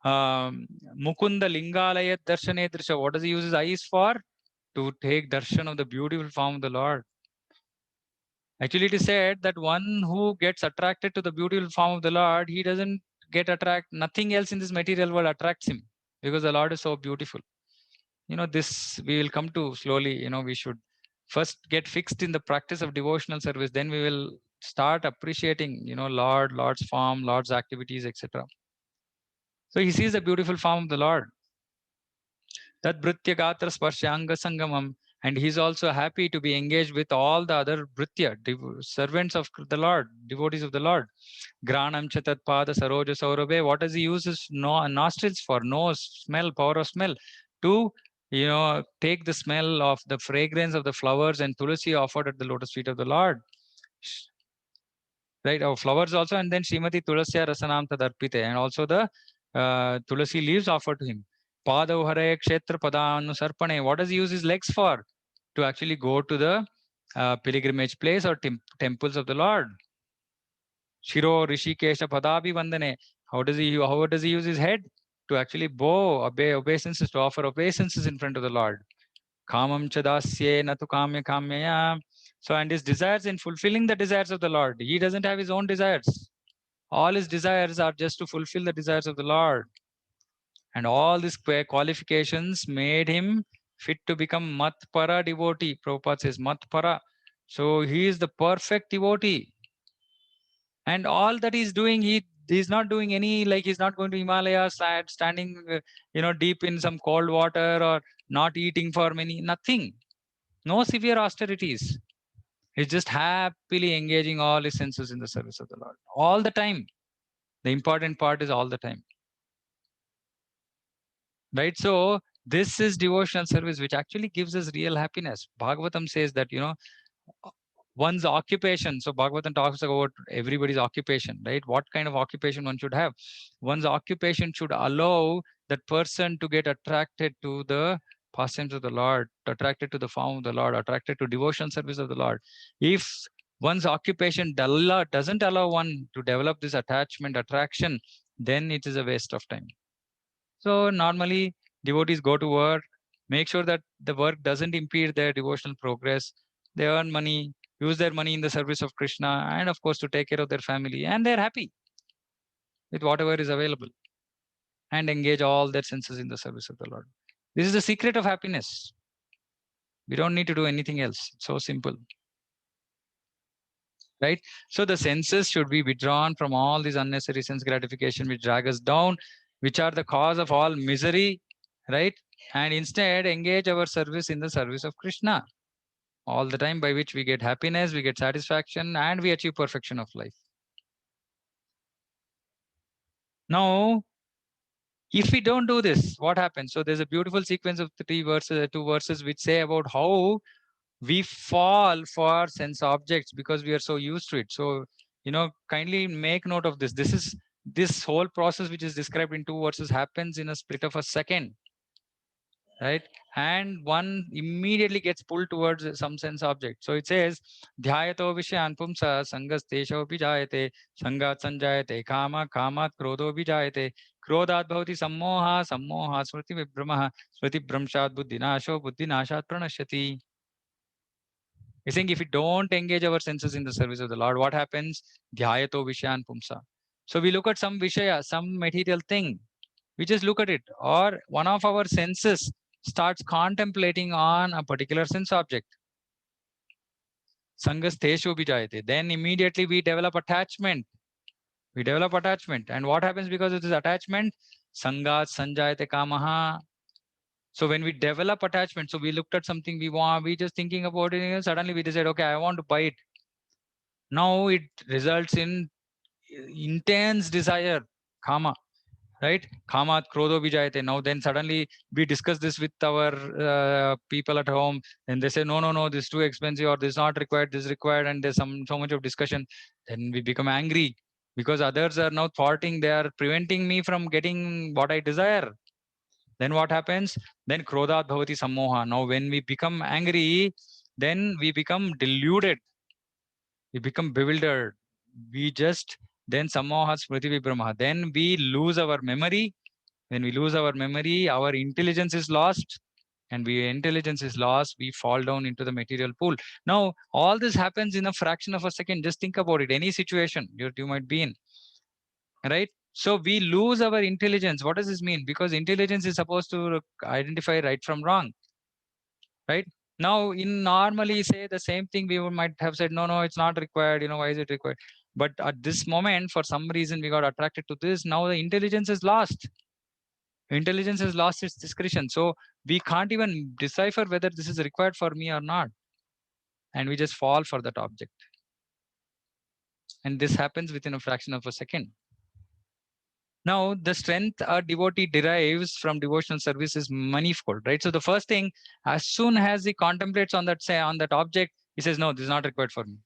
Mukunda Lingalaya Darshane Drisha. What does he use his eyes for? To take darshan of the beautiful form of the Lord. Actually, it is said that one who gets attracted to the beautiful form of the Lord, he doesn't get attracted. Nothing else in this material world attracts him because the Lord is so beautiful. This we will come to slowly. We should first get fixed in the practice of devotional service. Then we will start appreciating, Lord's form, Lord's activities, etc. So he sees the beautiful form of the Lord. Tad Bhritya Gatra Sparshyanga Sangamam. And he's also happy to be engaged with all the other Bhritya, servants of the Lord, devotees of the Lord. Granam Chatat Pada Saroja Saurabe. What does he use his nostrils for? Nose, smell, power of smell. To take the smell of the fragrance of the flowers and tulasi offered at the lotus feet of the Lord. Right, our flowers also, and then Srimati Tulasya Rasanam Tadarpite, and also the tulasi leaves offered to him. Padavhare Kshetra Padanu Sarpane. What does he use his legs for? To actually go to the pilgrimage place or temples of the Lord. Shiro Rishikesha Padabi Vandane. How does he use his head? To actually obey obeisances, to offer obeisances in front of the Lord. Kamam chadasye natu kamya kamyaya. So, and his desires in fulfilling the desires of the Lord. He doesn't have his own desires. All his desires are just to fulfill the desires of the Lord. And all these qualifications made him fit to become Matpara devotee. Prabhupada says Matpara. So he is the perfect devotee. And all that he's doing, he's not doing any, like he's not going to Himalayas, standing, deep in some cold water, or not eating for nothing. No severe austerities. He's just happily engaging all his senses in the service of the Lord. All the time. The important part is all the time. Right? So this is devotional service, which actually gives us real happiness. Bhagavatam says that, one's occupation. So Bhagavatam talks about everybody's occupation, right? What kind of occupation one should have? One's occupation should allow that person to get attracted to the pastimes of the Lord, attracted to the form of the Lord, attracted to devotional service of the Lord. If one's occupation doesn't allow one to develop this attachment, attraction, then it is a waste of time. So normally devotees go to work, make sure that the work doesn't impede their devotional progress. They earn money, use their money in the service of Krishna, and of course to take care of their family, and they're happy with whatever is available and engage all their senses in the service of the Lord. This is the secret of happiness. We don't need to do anything else. It's so simple. Right? So the senses should be withdrawn from all these unnecessary sense gratification which drag us down, which are the cause of all misery, right? And instead engage our service in the service of Krishna all the time, by which we get happiness, we get satisfaction, and we achieve perfection of life. Now, if we don't do this, what happens? So there's a beautiful sequence of two verses which say about how we fall for sense objects because we are so used to it. So kindly make note of this. This whole process which is described in 2 verses happens in a split of a second, right? And one immediately gets pulled towards some sense object. So it says, Dhyayato Vishyan Pumsa Sangas Tesho Vijayate Sangat Sanjayate Kama Kamat Krodho Vijayate Krodhat Bhavati Sammoha Sammoha Smriti Vibramaha Smriti Bramshat Buddhi Nasho Buddhi Nashat Pranashyati. He's saying if we don't engage our senses in the service of the Lord, what happens? Dhyayato Vishyan Pumsa. So we look at some Vishaya, some material thing. We just look at it, or one of our senses starts contemplating on a particular sense object. Sangas teshu vijayate. Then immediately we develop attachment. We develop attachment. And what happens because of this attachment? Sangat sanjayate kamaha. So when we develop attachment, so we looked at something we want, we just thinking about it, and suddenly we decide, okay, I want to buy it. Now it results in intense desire, kama, right? Kamat krodho vijayate. Now then suddenly we discuss this with our people at home, and they say, no, this is too expensive, or this is not required, this is required, and there's so much of discussion. Then we become angry because others are now thwarting, they are preventing me from getting what I desire. Then what happens? Then krodhat bhavati sammoha. Now when we become angry, then we become deluded, we become bewildered. We just then sammoha smriti vibramaha. Then we lose our memory. When we lose our memory, our intelligence is lost. And we intelligence is lost, we fall down into the material pool. Now, all this happens in a fraction of a second. Just think about it. Any situation you might be in, right? So we lose our intelligence. What does this mean? Because intelligence is supposed to identify right from wrong, right? Now, in normally say the same thing, we might have said, no, it's not required. Why is it required? But at this moment, for some reason, we got attracted to this. Now the intelligence is lost. Intelligence has lost its discretion. So we can't even decipher whether this is required for me or not. And we just fall for that object. And this happens within a fraction of a second. Now, the strength a devotee derives from devotional service is manifold, right? So the first thing, as soon as he contemplates on that, say, on that object, he says, no, this is not required for me.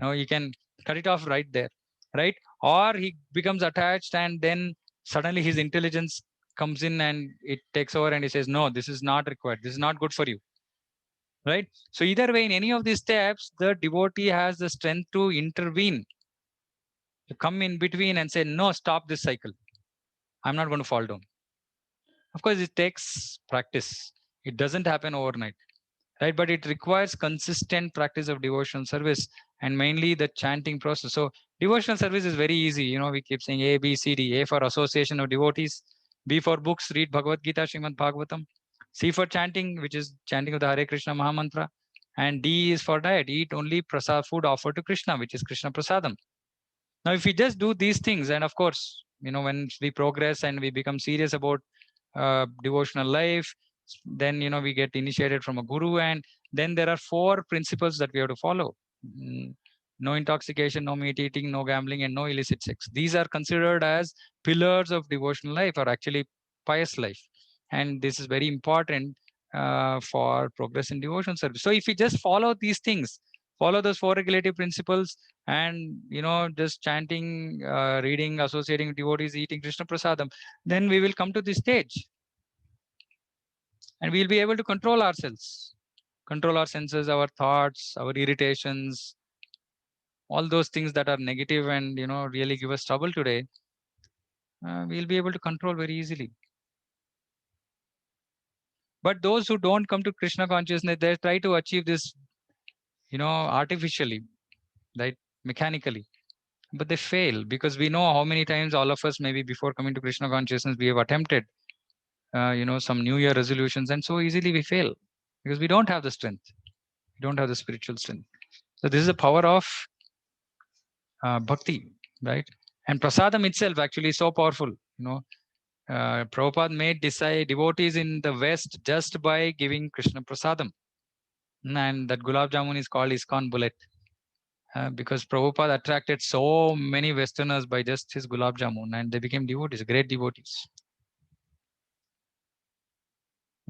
Now you can cut it off right there, right? Or he becomes attached, and then suddenly his intelligence comes in and it takes over, and he says, no, this is not required. This is not good for you, right? So either way, in any of these steps, the devotee has the strength to intervene, to come in between and say, no, stop this cycle. I'm not going to fall down. Of course, it takes practice. It doesn't happen overnight, right? But it requires consistent practice of devotional service, and mainly the chanting process. So devotional service is very easy. We keep saying A, B, C, D. A for association of devotees. B for books, read Bhagavad Gita, Srimad Bhagavatam. C for chanting, which is chanting of the Hare Krishna Mahamantra. And D is for diet. Eat only prasad food offered to Krishna, which is Krishna Prasadam. Now, if we just do these things, and of course, when we progress and we become serious about devotional life, then we get initiated from a guru, and then there are 4 principles that we have to follow. No intoxication, no meat eating, no gambling, and no illicit sex. These are considered as pillars of devotional life, or actually pious life, and this is very important for progress in devotional service. So if we just follow these things, follow those 4 regulative principles, and just chanting, reading, associating with devotees, eating Krishna Prasadam, then we will come to this stage, and we'll be able to control ourselves, control our senses, our thoughts, our irritations, all those things that are negative and really give us trouble today. We'll be able to control very easily. But those who don't come to Krishna consciousness, they try to achieve this artificially, right, mechanically, but they fail, because we know how many times all of us, maybe before coming to Krishna consciousness, we have attempted some new year resolutions, and so easily we fail because we don't have the strength, we don't have the spiritual strength. So this is the power of bhakti, right? And prasadam itself actually is so powerful. Prabhupada made devotees in the West just by giving Krishna prasadam, and that gulab jamun is called ISKCON bullet, because Prabhupada attracted so many Westerners by just his gulab jamun, and they became devotees, great devotees.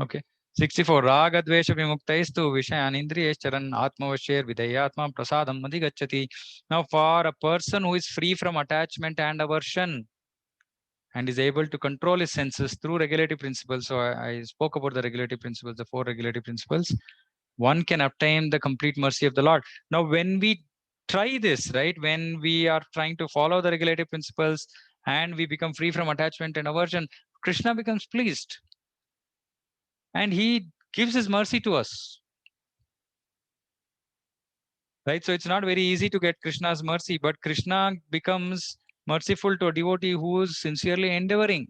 Okay, 64. Raga dvesha vimuktaistu vishayan indriyescharan atmavashyer videyatma prasadam adhigacchati. Now, for a person who is free from attachment and aversion and is able to control his senses through regulative principles. So I spoke about the regulative principles, the 4 regulative principles. One can obtain the complete mercy of the Lord. Now, when we try this, right, when we are trying to follow the regulative principles and we become free from attachment and aversion, Krishna becomes pleased and he gives his mercy to us. Right? So it's not very easy to get Krishna's mercy, but Krishna becomes merciful to a devotee who is sincerely endeavoring.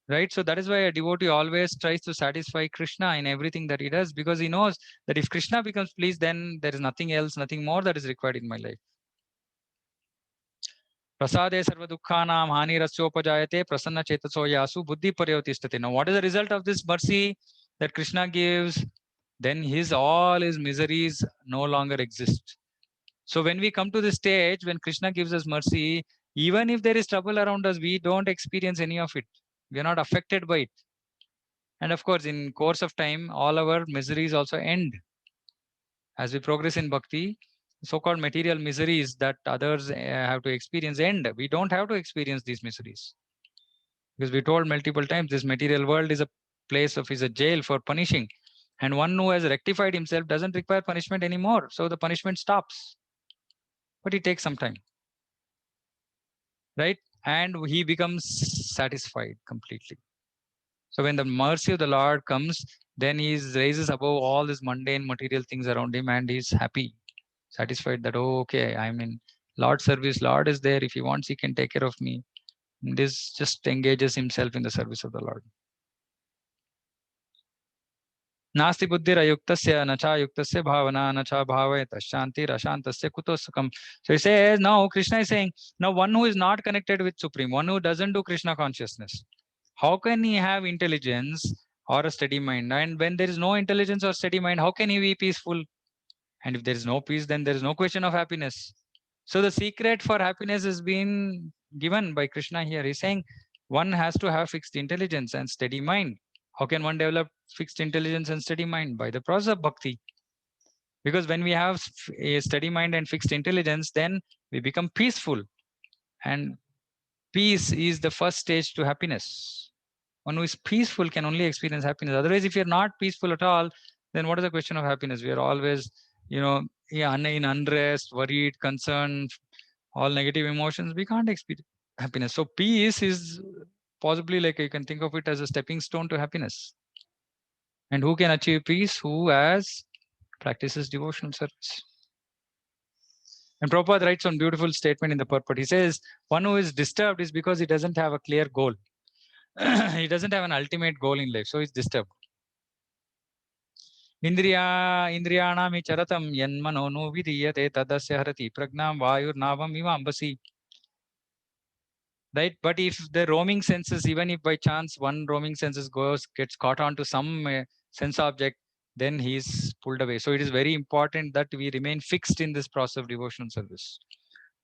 Right? So that is why a devotee always tries to satisfy Krishna in everything that he does, because he knows that if Krishna becomes pleased, then there is nothing else, nothing more that is required in my life. Prasade sarva dukkhanam hani rasyopajayate prasanna chetaso yasu buddhi paryotistate. Now, what is the result of this mercy that Krishna gives? Then all his miseries no longer exist. So when we come to this stage, when Krishna gives us mercy, even if there is trouble around us, we don't experience any of it. We are not affected by it. And of course, in course of time, all our miseries also end. As we progress in bhakti, so-called material miseries that others have to experience end. We don't have to experience these miseries. Because we told multiple times, this material world is a place of, is a jail for punishing. And one who has rectified himself doesn't require punishment anymore. So the punishment stops. But it takes some time. Right? And he becomes satisfied completely. So when the mercy of the Lord comes, then he raises above all these mundane material things around him and he's happy, satisfied that, oh, okay, I'm in Lord's service. Lord is there. If he wants, he can take care of me. And this just engages himself in the service of the Lord. Nasti buddhir ayuktasya nacha yuktasya bhavana nacha bhavayata shanti rashantasya kutosakam. So he says, now Krishna is saying, now one who is not connected with Supreme, one who doesn't do Krishna consciousness, how can he have intelligence or a steady mind? And when there is no intelligence or steady mind, how can he be peaceful? And if there is no peace, then there is no question of happiness. So the secret for happiness is being given by Krishna here. He's saying one has to have fixed intelligence and steady mind. How can one develop fixed intelligence and steady mind? By the process of bhakti. Because when we have a steady mind and fixed intelligence, then we become peaceful. And peace is the first stage to happiness. One who is peaceful can only experience happiness. Otherwise, if you're not peaceful at all, then what is the question of happiness? We are always, in unrest, worried, concerned, all negative emotions. We can't experience happiness. So peace is possibly, like, you can think of it as a stepping stone to happiness. And who can achieve peace? Who has practices devotional service. And Prabhupada writes one beautiful statement in the purport. He says, one who is disturbed is because he doesn't have a clear goal. He doesn't have an ultimate goal in life, so he's disturbed. Indriyana charatam yanmano no vidiyate tadasya harati pragnam vayur navam ivambasi. Right? But if the roaming senses, even if by chance one roaming senses gets caught onto some sense object, then he's pulled away. So it is very important that we remain fixed in this process of devotional service.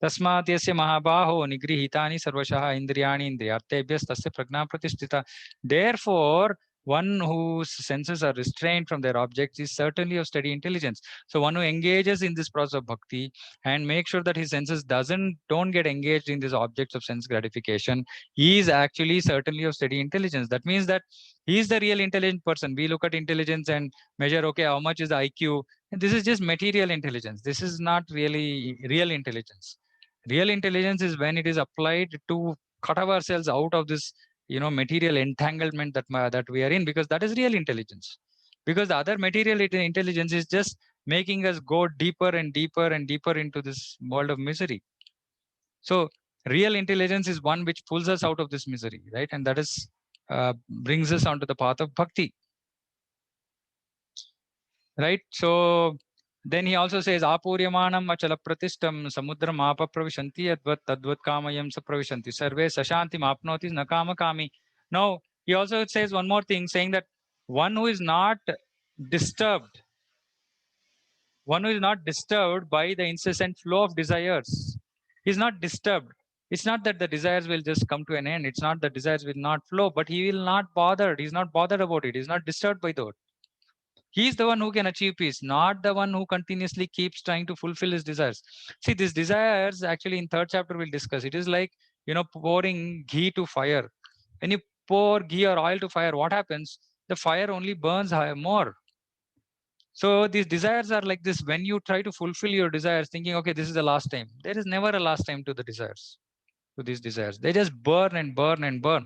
तस्मात् यस्य महाबाहो निगृहीतानि सर्वशः इंद्रियाणि इंद्रियार्थेभ्यस्तस्य प्रज्ञा प्रतिष्ठिता. Therefore, one whose senses are restrained from their objects is certainly of steady intelligence. So one who engages in this process of bhakti and make sure that his senses don't get engaged in these objects of sense gratification, he is actually certainly of steady intelligence. That means that he is the real intelligent person. We look at intelligence and measure, okay, how much is the IQ? And this is just material intelligence. This is not really real intelligence. Real intelligence is when it is applied to cut ourselves out of this, material entanglement that we are in, because that is real intelligence. Because the other material intelligence is just making us go deeper and deeper and deeper into this world of misery. So real intelligence is one which pulls us out of this misery, right? And that is brings us onto the path of bhakti, right? So then he also says, Apuryamanam achala pratistam samudram apa pravishanti tadvat kamayam sapravishanti sarve sashanti mapnoti nakama kami. Now, he also says one more thing, saying that one who is not disturbed, by the incessant flow of desires, is not disturbed. It's not that the desires will just come to an end. It's not that desires will not flow, but he will not bother. He's not bothered about it. He's not disturbed by that. He's the one who can achieve peace, not the one who continuously keeps trying to fulfill his desires. See, these desires, actually in third chapter we'll discuss. It is like, pouring ghee to fire. When you pour ghee or oil to fire, what happens? The fire only burns more. So these desires are like this. When you try to fulfill your desires, thinking, okay, this is the last time. There is never a last time to the desires, to these desires. They just burn and burn and burn.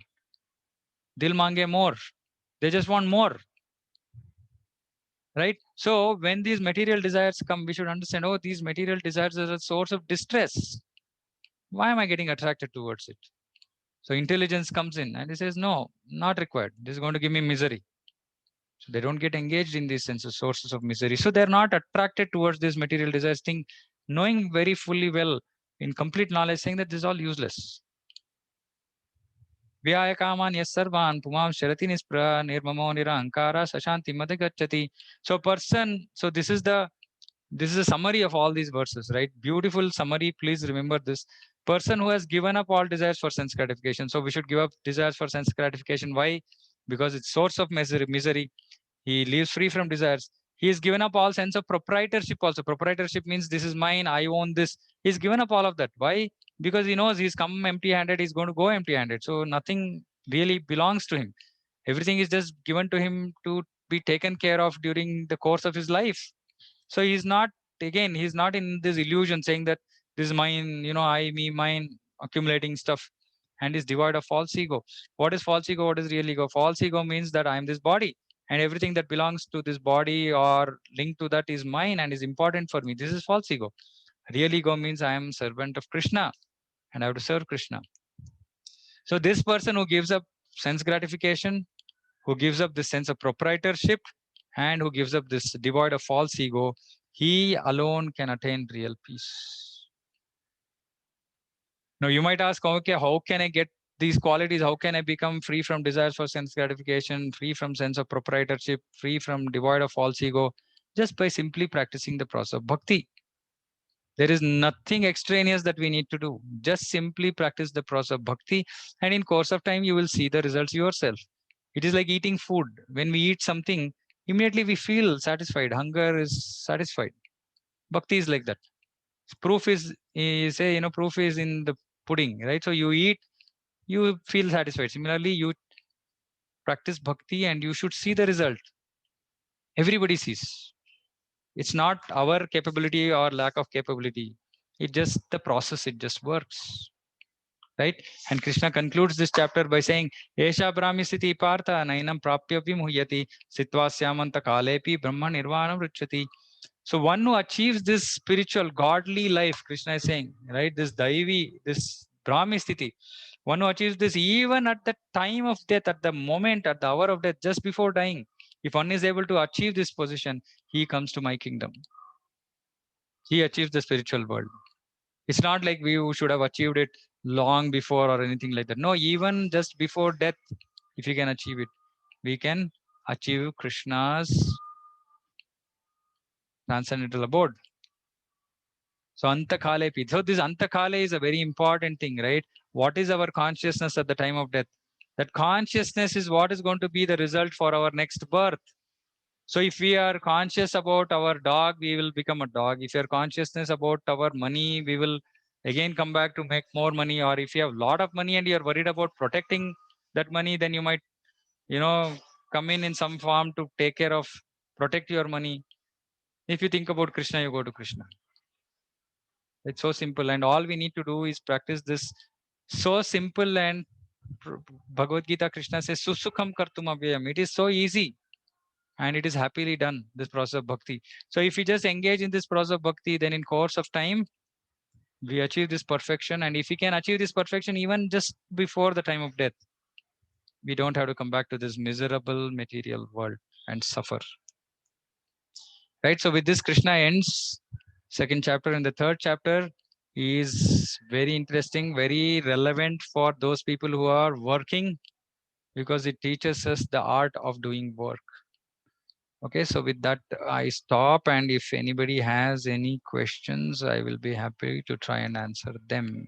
Dil mange more. They just want more. Right? So when these material desires come, we should understand, oh, these material desires are a source of distress. Why am I getting attracted towards it? So intelligence comes in and it says, no, not required. This is going to give me misery. So they don't get engaged in these senses, sources of misery. So they're not attracted towards this material desires thing, knowing very fully well, in complete knowledge, saying that this is all useless. Vyaya kaman yasarvan pumam sharati nispra nirmamo nirankara sashanti madagachati. So person, so this is a summary of all these verses, right? Beautiful summary. Please remember this. Person who has given up all desires for sense gratification. So we should give up desires for sense gratification. Why? Because it's source of misery. He lives free from desires. He has given up all sense of proprietorship also. Proprietorship means this is mine, I own this. He's given up all of that. Why? Because he knows he's come empty-handed, he's going to go empty-handed. So nothing really belongs to him. Everything is just given to him to be taken care of during the course of his life. So he's not, again, he's not in this illusion saying that this is mine, I, me, mine, accumulating stuff, and is devoid of false ego. What is false ego? What is real ego? False ego means that I am this body and everything that belongs to this body or linked to that is mine and is important for me. This is false ego. Real ego means I am servant of Krishna and I have to serve Krishna. So this person who gives up sense gratification, who gives up this sense of proprietorship, and who gives up this devoid of false ego, he alone can attain real peace. Now you might ask, okay, how can I get these qualities? How can I become free from desires for sense gratification, free from sense of proprietorship, free from devoid of false ego? Just by simply practicing the process of bhakti. There is nothing extraneous that we need to do. Just simply practice the process of bhakti, and in course of time, you will see the results yourself. It is like eating food. When we eat something, immediately we feel satisfied. Hunger is satisfied. Bhakti is like that. Proof is say, proof is in the pudding, right? So you eat, you feel satisfied. Similarly, you practice bhakti and you should see the result. Everybody sees. It's not our capability or lack of capability. It just the process, it just works. Right? And Krishna concludes this chapter by saying, Esha Brahmisiti Partha Nainam Prapyapi Muhyati Sitvasyaamanta Kalepi Brahma Nirvanam Ruchati. So one who achieves this spiritual, godly life, Krishna is saying, right? This Daivi, this Brahmistiti, one who achieves this even at the time of death, at the moment, at the hour of death, just before dying, if one is able to achieve this position, he comes to my kingdom. He achieves the spiritual world. It's not like we should have achieved it long before or anything like that. No, even just before death, if you can achieve it, we can achieve Krishna's transcendental abode. So Antakale. So this Antakale is a very important thing, right? What is our consciousness at the time of death? That consciousness is what is going to be the result for our next birth. So if we are conscious about our dog, we will become a dog. If you are consciousness about our money, we will again come back to make more money. Or if you have a lot of money and you're worried about protecting that money, then you might, come in some form to take care of, protect your money. If you think about Krishna, you go to Krishna. It's so simple. And all we need to do is practice this so simple. And Bhagavad Gita, Krishna says, Susukham kartum avyayam. It is so easy. And it is happily done, this process of bhakti. So if we just engage in this process of bhakti, then in course of time, we achieve this perfection. And if we can achieve this perfection even just before the time of death, we don't have to come back to this miserable material world and suffer. Right? So with this, Krishna ends second chapter, and the third chapter is very interesting, very relevant for those people who are working, because it teaches us the art of doing work. Okay, so with that, I stop. And if anybody has any questions, I will be happy to try and answer them.